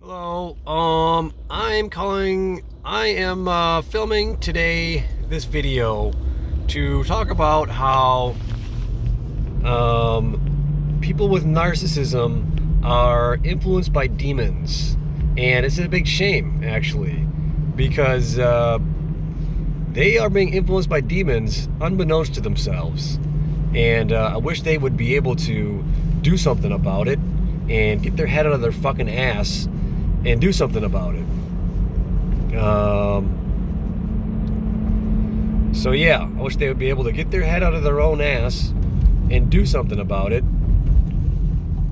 Hello. I am filming today this video to talk about how people with narcissism are influenced by demons, and it's a big shame actually, because they are being influenced by demons unbeknownst to themselves, and I wish they would be able to do something about it and get their head out of their fucking ass and do something about it. So yeah, I wish they would be able to get their head out of their own ass and do something about it,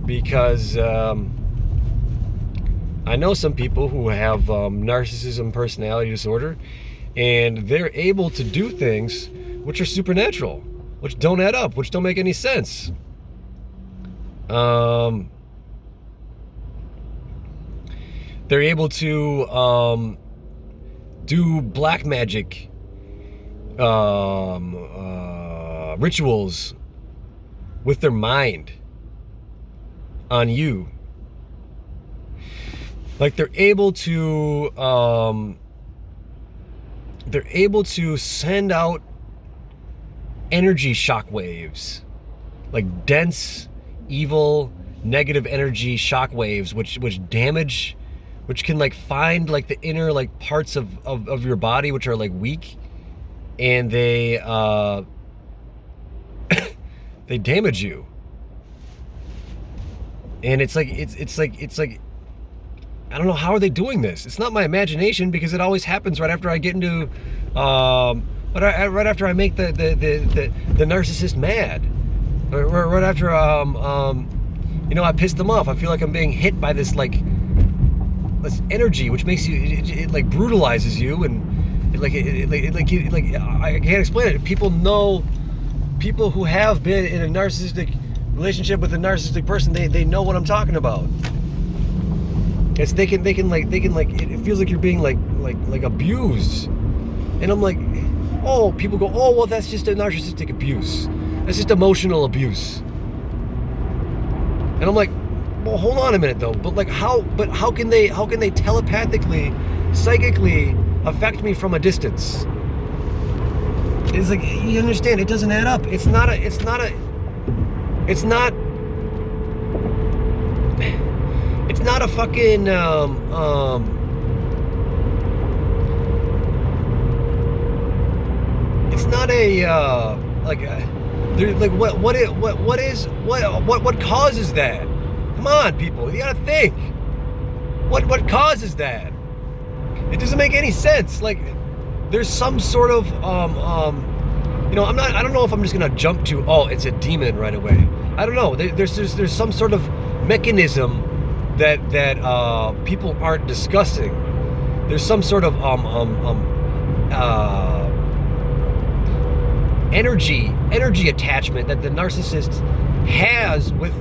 because I know some people who have narcissism personality disorder, and they're able to do things which are supernatural, which don't add up, which don't make any sense. They're able to do black magic rituals with their mind on you. Like they're able to send out energy shockwaves, like dense, evil, negative energy shockwaves, which damage, which can like find like the inner like parts of your body which are like weak, and they they damage you. And it's like I don't know, how are they doing this? It's not my imagination, because it always happens right after I get into right after I make the narcissist mad, right after I piss them off. I feel like I'm being hit by this energy which makes you, it like brutalizes you, and I can't explain it. People who have been in a narcissistic relationship with a narcissistic person, they know what I'm talking about. It's they can it feels like you're being like abused, and I'm like, oh, people go, oh well, that's just a narcissistic abuse, that's just emotional abuse, and I'm like, well, hold on a minute though. But how can they telepathically, psychically affect me from a distance? It's like, you understand, it doesn't add up. It's not a fucking it's not a what causes that? Come on, people, you gotta think. What causes that? It doesn't make any sense. Like, there's some sort of I don't know if I'm just gonna jump to, oh, it's a demon right away. I don't know. There's some sort of mechanism that people aren't discussing. There's some sort of energy attachment that the narcissist has with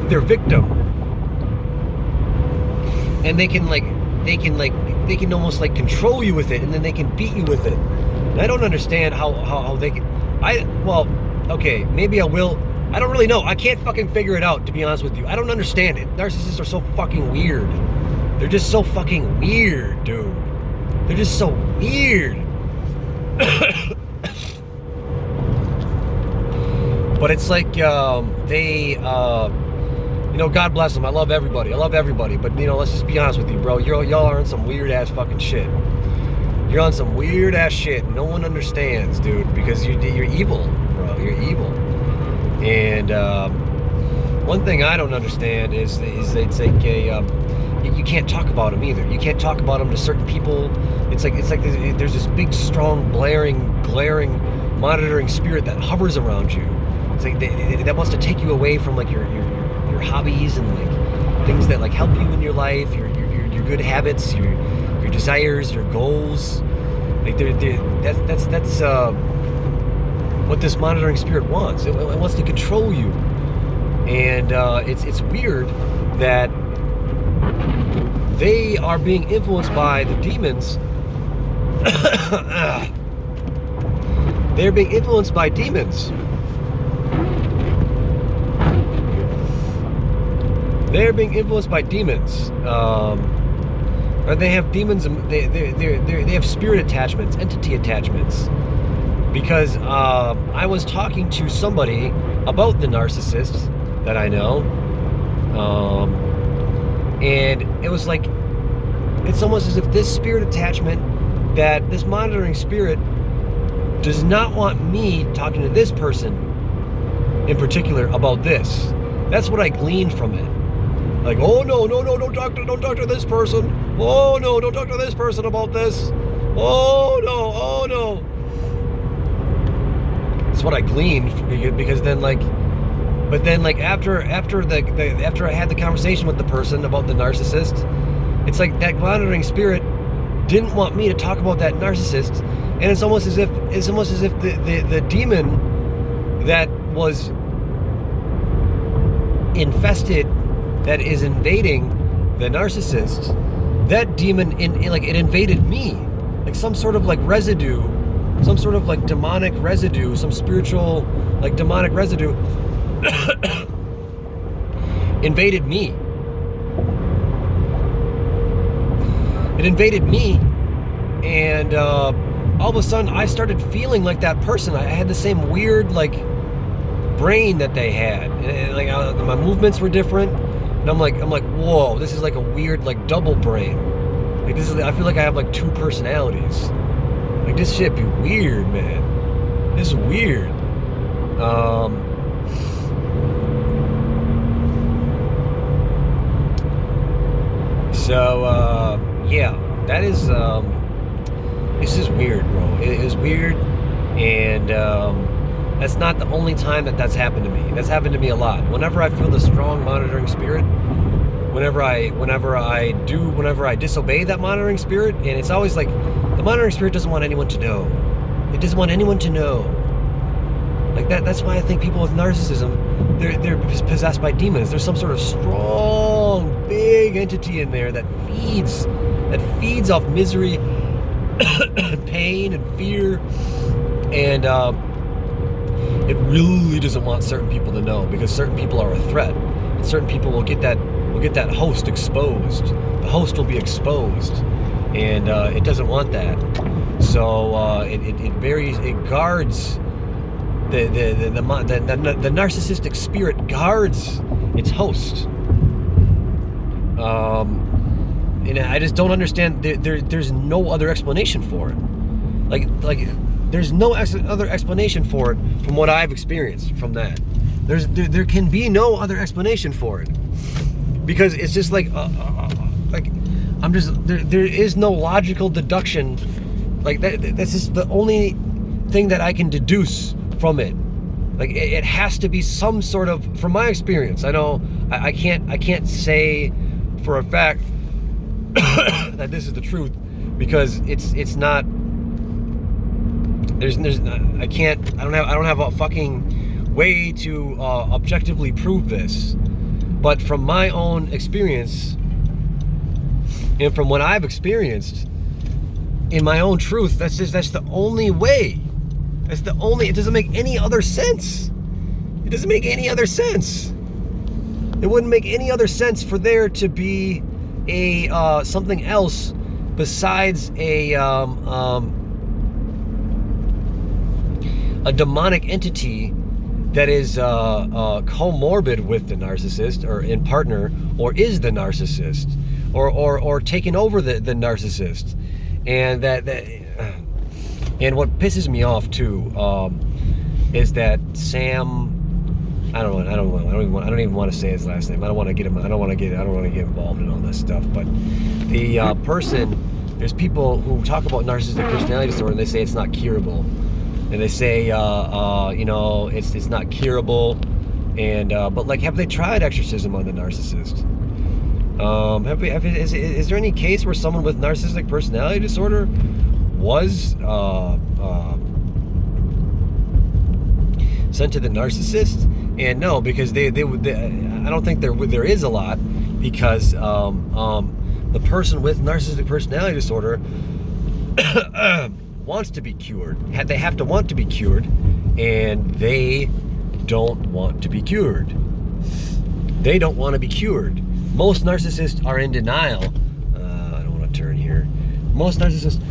their victim, and they can almost like control you with it, and then they can beat you with it. And I don't understand how they can. Okay, maybe I will. I don't really know. I can't fucking figure it out, to be honest with you. I don't understand it. Narcissists are so fucking weird. They're just so fucking weird, dude. They're just so weird. But it's like they God bless them. I love everybody. But let's just be honest with you, bro. Y'all are on some weird ass fucking shit. You're on some weird ass shit. No one understands, dude, because you're evil, bro. You're evil. And one thing I don't understand is it's like you can't talk about them either. You can't talk about them to certain people. It's like there's this big, strong, glaring monitoring spirit that hovers around you. It's like that wants to take you away from like your hobbies and like things that like help you in your life, your good habits, your desires, your goals. Like that's what this monitoring spirit wants. It wants to control you, and it's weird that they are being influenced by the demons. They're being influenced by demons. they're being influenced by demons. Or they have demons. They have spirit attachments, entity attachments. Because I was talking to somebody about the narcissists that I know, and it was like, it's almost as if this spirit attachment, that this monitoring spirit does not want me talking to this person in particular about this. That's what I gleaned from it. Like, oh no, don't talk to this person. Oh no, don't talk to this person about this. Oh no. That's what I gleaned, because then after I had the conversation with the person about the narcissist, it's like that monitoring spirit didn't want me to talk about that narcissist, and it's almost as if the demon that was infested, that is invading the narcissist, that demon it invaded me, like some sort of like residue, some sort of like demonic residue, some spiritual like demonic residue invaded me. It invaded me, and all of a sudden I started feeling like that person. I had the same weird like brain that they had, and like my movements were different, and I'm like, whoa, this is like a weird like double brain. Like this is, I feel like I have like two personalities. Like this shit be weird, man. This is weird. Yeah, that is, this is weird, bro. It is weird, and that's not the only time that's happened to me. That's happened to me a lot. Whenever I feel the strong monitoring spirit, whenever I disobey that monitoring spirit, and it's always like, the monitoring spirit doesn't want anyone to know. It doesn't want anyone to know. Like that's why I think people with narcissism, they're possessed by demons. There's some sort of strong, big entity in there that feeds off misery, pain, and fear, and it really doesn't want certain people to know, because certain people are a threat, and certain people will get that host exposed. The host will be exposed, and it doesn't want that. So it guards. The narcissistic spirit guards its host, and I just don't understand. There's no other explanation for it. Like there's no other explanation for it from what I've experienced from that. There can be no other explanation for it, because it's just like I'm just there is no logical deduction. Like that's just the only thing that I can deduce from it. Like it has to be some sort of, from my experience, I know I can't say for a fact that this is the truth, because it's not, I don't have a fucking way to objectively prove this. But from my own experience, and from what I've experienced in my own truth, that's the only way. It doesn't make any other sense. It doesn't make any other sense. It wouldn't make any other sense for there to be a something else besides a demonic entity that is comorbid with the narcissist, or in partner, or is the narcissist, or taking over the narcissist, and and what pisses me off too is that Sam, I don't even want to say his last name. I don't want to get involved in all this stuff. But the person, there's people who talk about narcissistic personality disorder, and they say it's not curable, and they say it's not curable, and but like, have they tried exorcism on the narcissist? Is there any case where someone with narcissistic personality disorder was sent to the narcissist? And no, because they I don't think there is a lot, because the person with narcissistic personality disorder wants to be cured. They have to want to be cured, and they don't want to be cured. They don't want to be cured. Most narcissists are in denial. I don't want to turn here. Most narcissists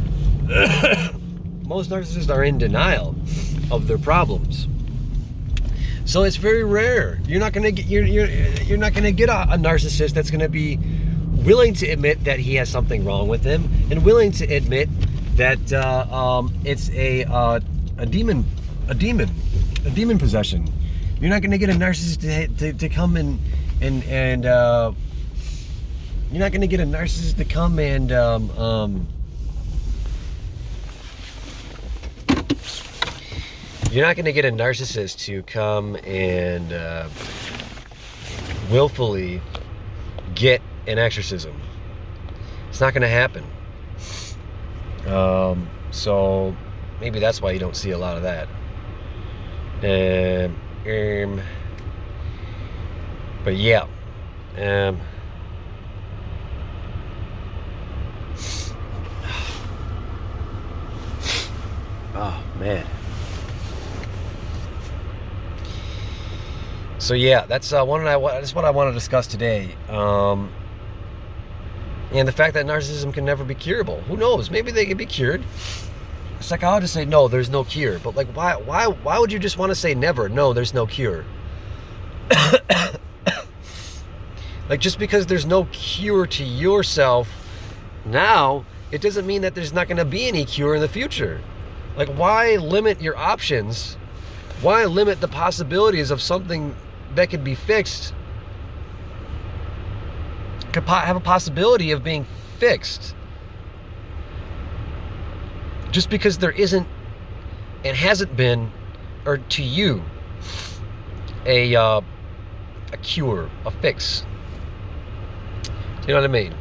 are in denial of their problems. So it's very rare. You're not gonna get you're not gonna get a narcissist that's gonna be willing to admit that he has something wrong with him and willing to admit that it's a demon possession. You're not gonna get a narcissist to come and you're not gonna get a narcissist to come and you're not going to get a narcissist to come and willfully get an exorcism. It's not going to happen. So maybe that's why you don't see a lot of that. But yeah. Oh man. So yeah, that's that's what I want to discuss today. And the fact that narcissism can never be curable. Who knows? Maybe they can be cured. Psychologists say no, there's no cure. But like, why would you just want to say never? No, there's no cure. Like, just because there's no cure to yourself now, it doesn't mean that there's not going to be any cure in the future. Like, why limit your options? Why limit the possibilities of something that could be fixed, could have a possibility of being fixed, just because there isn't and hasn't been, or to you, a cure, a fix. You know what I mean?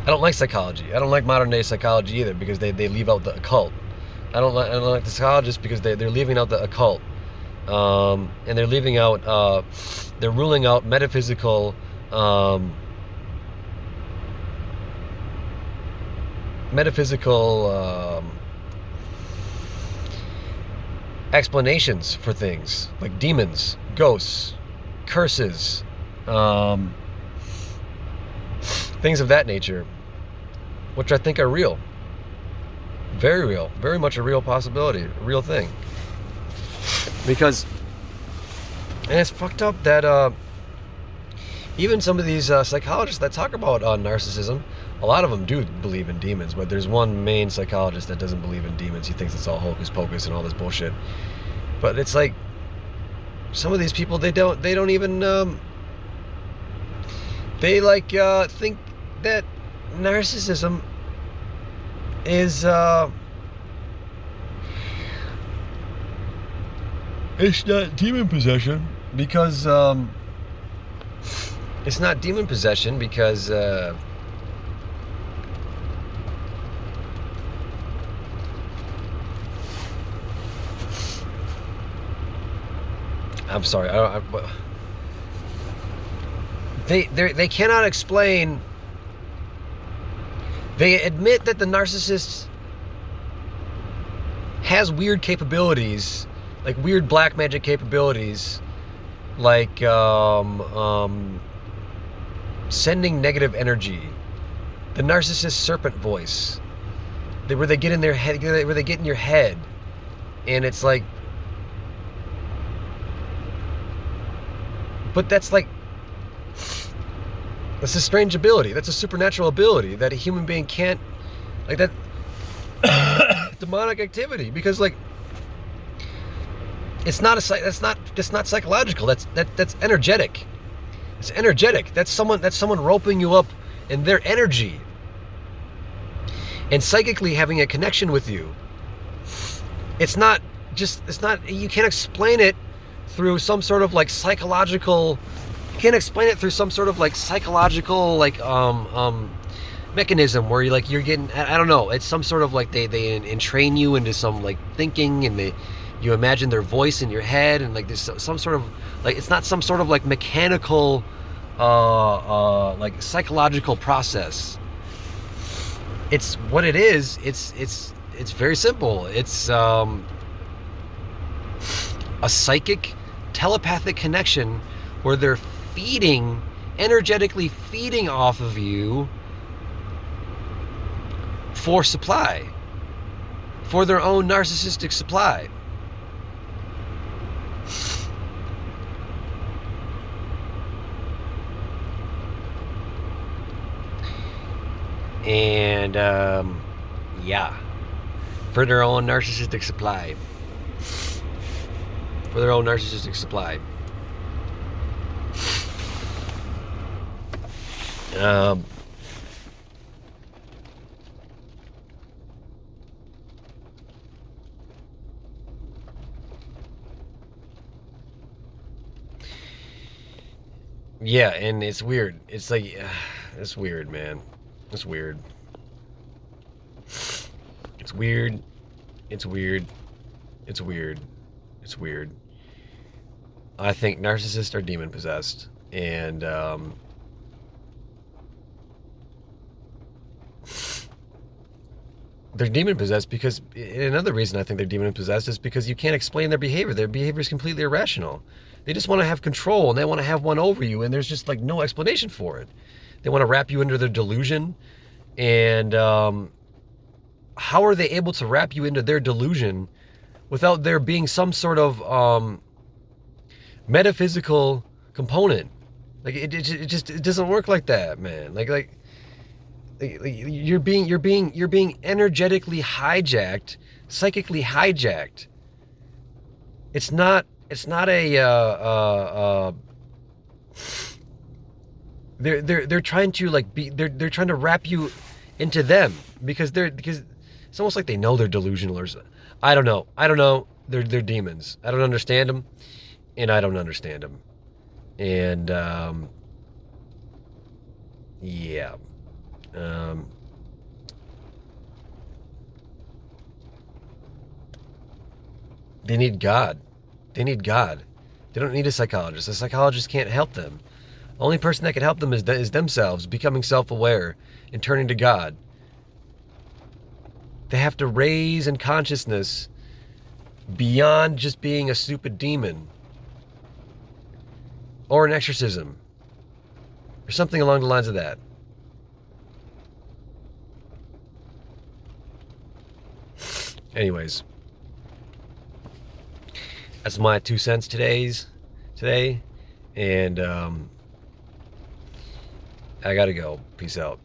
I don't like psychology. I don't like modern day psychology either, because they leave out the occult. I don't like the psychologists because they're leaving out the occult, and they're leaving out, they're ruling out metaphysical, explanations for things like demons, ghosts, curses, things of that nature, which I think are real. Very real, very much a real possibility, a real thing. Because, and it's fucked up that even some of these psychologists that talk about narcissism, a lot of them do believe in demons, but there's one main psychologist that doesn't believe in demons. He thinks it's all hocus pocus and all this bullshit. But it's like, some of these people, they don't even, they think that narcissism is it's not demon possession because it's not demon possession because I'm sorry, they cannot explain. They admit that the narcissist has weird capabilities, like weird black magic capabilities, like sending negative energy. The narcissist serpent voice, where they get in their head, where they get in your head, and it's like, but that's like, that's a strange ability. That's a supernatural ability that a human being can't, like that demonic activity, because like it's not psychological. That's energetic. It's energetic. That's someone roping you up in their energy and psychically having a connection with you. It's not, you can't explain it through some sort of like psychological, can't explain it through some sort of like psychological like mechanism where you're getting, I don't know, it's some sort of like they entrain you into some like thinking, and you imagine their voice in your head, and like there's some sort of like, it's not some sort of like mechanical like psychological process. It's what it is. It's very simple. It's a psychic telepathic connection where they're energetically feeding off of you for supply, for their own narcissistic supply. And yeah, for their own narcissistic supply. For their own narcissistic supply. Yeah, and it's weird. It's like, it's weird, man. It's weird. It's weird. It's weird. It's weird. It's weird. I think narcissists are demon possessed, and they're demon possessed because, another reason I think they're demon possessed is because you can't explain their behavior. Their behavior is completely irrational. They just want to have control, and they want to have one over you, and there's just like no explanation for it. They want to wrap you into their delusion, and how are they able to wrap you into their delusion without there being some sort of metaphysical component? Like it doesn't work like that, man. Like you're being energetically hijacked, psychically hijacked. It's not a they're trying to like be they're trying to wrap you into them because it's almost like they know they're delusional, or I don't know. They're demons. I don't understand them, and I don't understand them, and yeah. They need God. They need God. They don't need a psychologist. A psychologist can't help them. The only person that can help them is themselves, becoming self-aware and turning to God. They have to raise in consciousness beyond just being a stupid demon or an exorcism or something along the lines of that. Anyways, that's my 2 cents today, and I gotta go. Peace out.